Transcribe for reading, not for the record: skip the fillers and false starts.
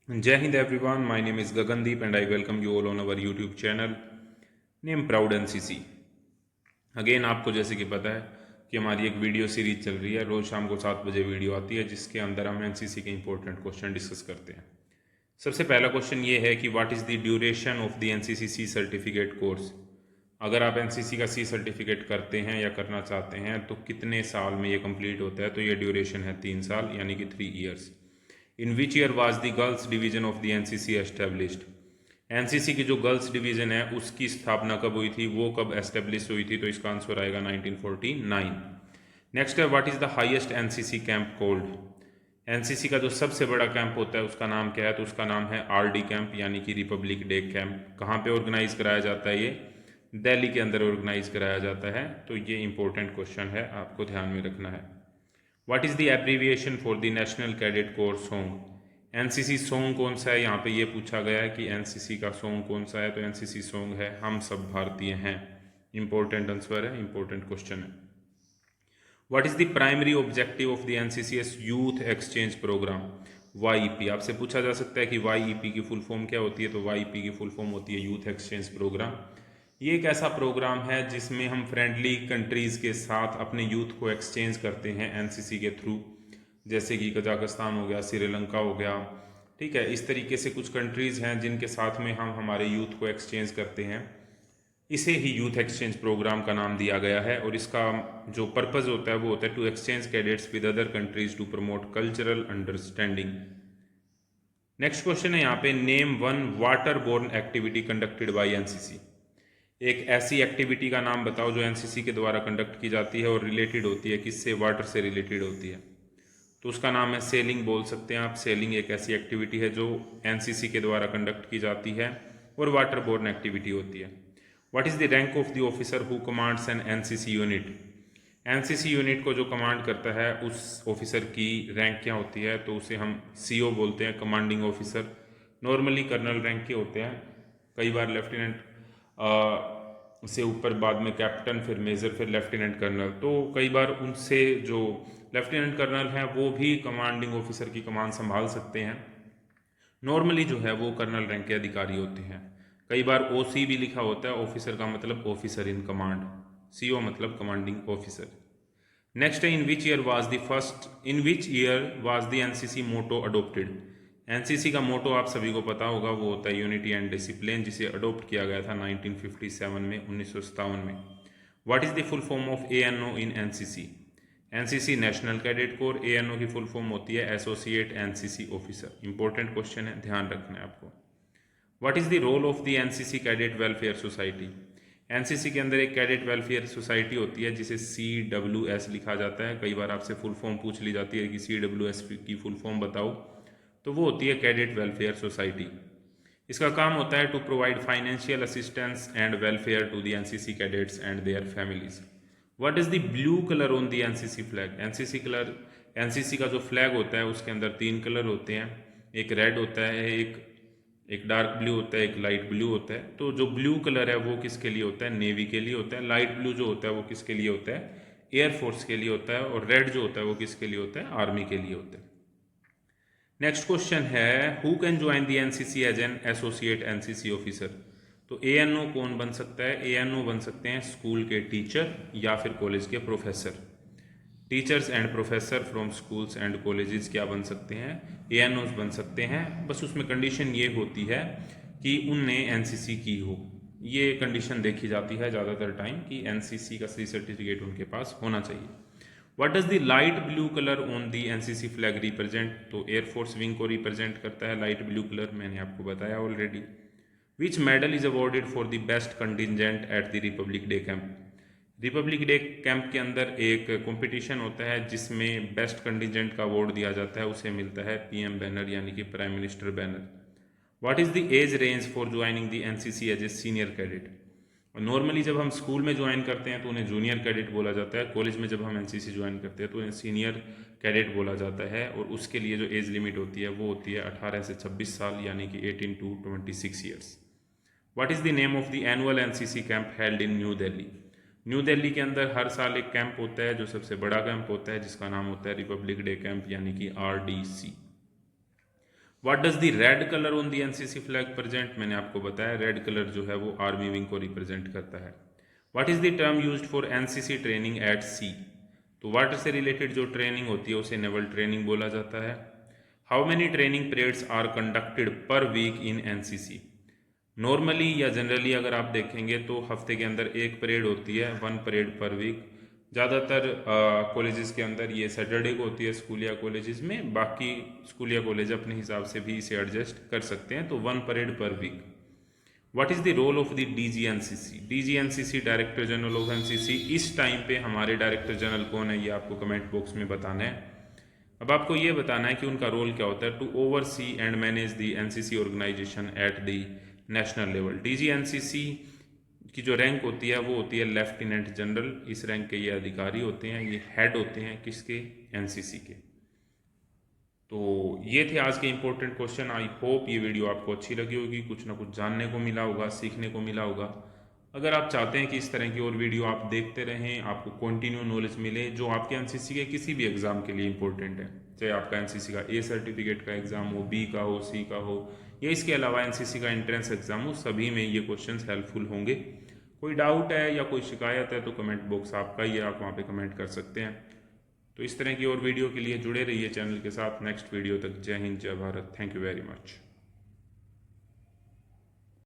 Jai Hind everyone, my name is Gagandeep and I welcome you all on our YouTube channel name Proud NCC। Again आपको जैसे कि पता है कि हमारी एक वीडियो सीरीज चल रही है, रोज़ शाम को 7 बजे वीडियो आती है जिसके अंदर हम एनसीसी के इंपॉर्टेंट क्वेश्चन डिस्कस करते हैं। सबसे पहला क्वेश्चन ये है कि what is the duration of the NCC C certificate course. अगर आप एनसीसी का सी सर्टिफिकेट करते हैं या करना चाहते हैं तो कितने साल में ये कंप्लीट होता है, तो ये ड्यूरेशन है 3 साल यानी कि 3 years. In which year was the girls division of the NCC established. NCC की जो गर्ल्स डिवीजन है उसकी स्थापना कब हुई थी, वो कब एस्टेब्लिश हुई थी, तो इसका आंसर आएगा 1949। नेक्स्ट है what is the highest NCC camp cold. NCC का जो सबसे बड़ा कैंप होता है उसका नाम क्या है, तो उसका नाम है आरडी कैंप यानी कि रिपब्लिक डे कैंप। कहाँ पे ऑर्गेनाइज कराया जाता है, ये दिल्ली के अंदर ऑर्गेनाइज कराया जाता है। तो ये इंपॉर्टेंट क्वेश्चन है, आपको ध्यान में रखना है। What is the abbreviation for the national cadet core song. NCC song कौन सा है, यहाँ पे ये पूछा गया है कि एनसीसी का सॉन्ग कौन सा है, तो एनसीसी सॉन्ग है हम सब भारतीय हैं। इंपॉर्टेंट आंसर है, इंपॉर्टेंट क्वेश्चन है। What is the primary objective of the NCCS youth exchange programme. YEP आपसे पूछा जा सकता है कि वाईईपी की फुल फॉर्म क्या होती है, तो वाईईपी की फुल फॉर्म होती है यूथ एक्सचेंज प्रोग्राम। ये एक ऐसा प्रोग्राम है जिसमें हम फ्रेंडली कंट्रीज़ के साथ अपने यूथ को एक्सचेंज करते हैं एनसीसी के थ्रू। जैसे कि कजाकिस्तान हो गया, श्रीलंका हो गया, ठीक है। इस तरीके से कुछ कंट्रीज़ हैं जिनके साथ में हम हमारे यूथ को एक्सचेंज करते हैं। इसे ही यूथ एक्सचेंज प्रोग्राम का नाम दिया गया है और इसका जो पर्पज़ होता है वो होता है to exchange cadets with other countries to promote cultural understanding. Next question है यहाँ पे, name one water borne activity conducted by NCC. एक ऐसी एक्टिविटी का नाम बताओ जो एनसीसी के द्वारा कंडक्ट की जाती है और रिलेटेड होती है, किससे, वाटर से रिलेटेड होती है। तो उसका नाम है सेलिंग, बोल सकते हैं आप। सेलिंग एक ऐसी एक्टिविटी है जो एनसीसी के द्वारा कंडक्ट की जाती है और वाटर बोर्न एक्टिविटी होती है। What is the rank of the officer who commands an NCC unit. NCC unit को जो कमांड करता है उस ऑफिसर की रैंक क्या होती है, तो उसे हम सीओ बोलते हैं, commanding officer. Normally colonel rank के होते हैं, कई बार लेफ्टिनेंट से ऊपर, बाद में कैप्टन, फिर मेजर, फिर लेफ्टिनेंट कर्नल। तो कई बार उनसे जो लेफ्टिनेंट कर्नल हैं वो भी कमांडिंग ऑफिसर की कमान संभाल सकते हैं। नॉर्मली जो है वो कर्नल रैंक के अधिकारी होते हैं। कई बार ओसी भी लिखा होता है, ऑफिसर का मतलब ऑफिसर इन कमांड, सीओ मतलब कमांडिंग ऑफिसर। नेक्स्ट है, in which year was the NCC motto adopted. NCC का मोटो आप सभी को पता होगा, वो होता है यूनिटी एंड डिसिप्लिन, जिसे अडोप्ट किया गया था 1957 में, 1957 में। What is the full form of ANO in NCC. NCC national cadet corps, ANO की फुल फॉर्म होती है associate NCC officer. Important question है, ध्यान रखना है आपको। What is the role of the NCC cadet welfare society. NCC के अंदर एक कैडेट वेलफेयर सोसाइटी होती है जिसे CWS लिखा जाता है। कई बार आपसे फुल फॉर्म पूछ ली जाती है कि CWS की फुल फॉर्म बताओ, तो वो होती है कैडेट वेलफेयर सोसाइटी। इसका काम होता है to provide financial assistance and welfare to the NCC cadets and their families. What is the blue colour on the NCC flag. NCC का जो फ्लैग होता है उसके अंदर 3 कलर होते हैं, एक रेड होता है, एक डार्क ब्लू होता है, एक लाइट ब्लू होता है। तो जो ब्लू कलर है वो किसके लिए होता है, नेवी के लिए होता है। लाइट ब्लू जो होता है वो किसके लिए होता है, एयरफोर्स के लिए होता है। और रेड जो होता है वो किसके लिए होता है, आर्मी के लिए होता है। नेक्स्ट क्वेश्चन है, who can join the NCC as an associate NCC officer. तो एएनओ कौन बन सकता है, एएनओ बन सकते हैं स्कूल के टीचर या फिर कॉलेज के professor. Teachers and professor from schools and colleges क्या बन सकते हैं, एएनओस बन सकते हैं। बस उसमें कंडीशन ये होती है कि उनने एनसीसी की हो। ये कंडीशन देखी जाती है ज़्यादातर टाइम कि एनसीसी का सी सर्टिफिकेट उनके पास होना चाहिए। What does the light blue colour on the NCC flag represent. तो एयरफोर्स विंग को रिप्रेजेंट करता है लाइट ब्लू कलर, मैंने आपको बताया already. Which medal is awarded for the best contingent at the Republic day camp. Republic day camp के अंदर एक कंपटीशन होता है जिसमें बेस्ट कंटिजेंट का अवार्ड दिया जाता है, उसे मिलता है पीएम बैनर यानी कि prime minister banner. What is the age range for joining the NCC as a senior cadet. और नॉर्मली जब हम स्कूल में ज्वाइन करते हैं तो उन्हें जूनियर कैडेट बोला जाता है, कॉलेज में जब हम एनसीसी ज्वाइन करते हैं तो उन्हें सीनियर कैडेट बोला जाता है। और उसके लिए जो एज लिमिट होती है वो होती है 18 से 26 साल यानी कि 18 to 26 years. What is the name of the annual NCC camp held in new Delhi. New Delhi के अंदर हर साल एक कैंप होता है जो सबसे बड़ा कैंप होता है, जिसका नाम होता है रिपब्लिक डे कैंप यानी कि RDC। What does the red colour on the NCC flag present? मैंने आपको बताया रेड कलर जो है वो आर्मी विंग को रिप्रेजेंट करता है। What is the term used for NCC training at sea? तो वाटर से रिलेटेड जो ट्रेनिंग होती है उसे नेवल ट्रेनिंग बोला जाता है। How many training periods are conducted per week in NCC? Normally या जनरली अगर आप देखेंगे तो हफ्ते के अंदर एक परेड होती है, 1 परेड पर वीक। ज़्यादातर कॉलेजेस के अंदर ये सैटरडे को होती है, स्कूल या कॉलेजेस में। बाकी स्कूल या कॉलेज अपने हिसाब से भी इसे एडजस्ट कर सकते हैं। तो 1 parade per week. What is the role of the DGNCC? DGNCC director general of NCC. इस टाइम पे हमारे डायरेक्टर जनरल कौन है ये आपको कमेंट बॉक्स में बताना है। अब आपको ये बताना है कि उनका रोल क्या होता है। To oversee and manage the NCC organisation at the national level. DGNCC की जो रैंक होती है वो होती है लेफ्टिनेंट जनरल। इस रैंक के ये अधिकारी होते हैं, ये हेड होते हैं किसके? एनसीसी के। तो ये थे आज के इंपॉर्टेंट क्वेश्चन। आई होप ये वीडियो आपको अच्छी लगी होगी, कुछ ना कुछ जानने को मिला होगा, सीखने को मिला होगा। अगर आप चाहते हैं कि इस तरह की और वीडियो आप देखते रहें, आपको कंटिन्यू नॉलेज मिले जो आपके एनसीसी के किसी भी एग्ज़ाम के लिए इंपॉर्टेंट है, चाहे आपका एनसीसी का ए सर्टिफिकेट का एग्ज़ाम हो, बी का हो, सी का हो, या इसके अलावा एनसीसी का एंट्रेंस एग्ज़ाम हो, सभी में ये क्वेश्चंस हेल्पफुल होंगे। कोई डाउट है या कोई शिकायत है तो कमेंट बॉक्स आपका ही है, आप वहाँ पे कमेंट कर सकते हैं। तो इस तरह की और वीडियो के लिए जुड़े रहिए चैनल के साथ। नेक्स्ट वीडियो तक जय हिंद, जय Bharat. Thank you very much.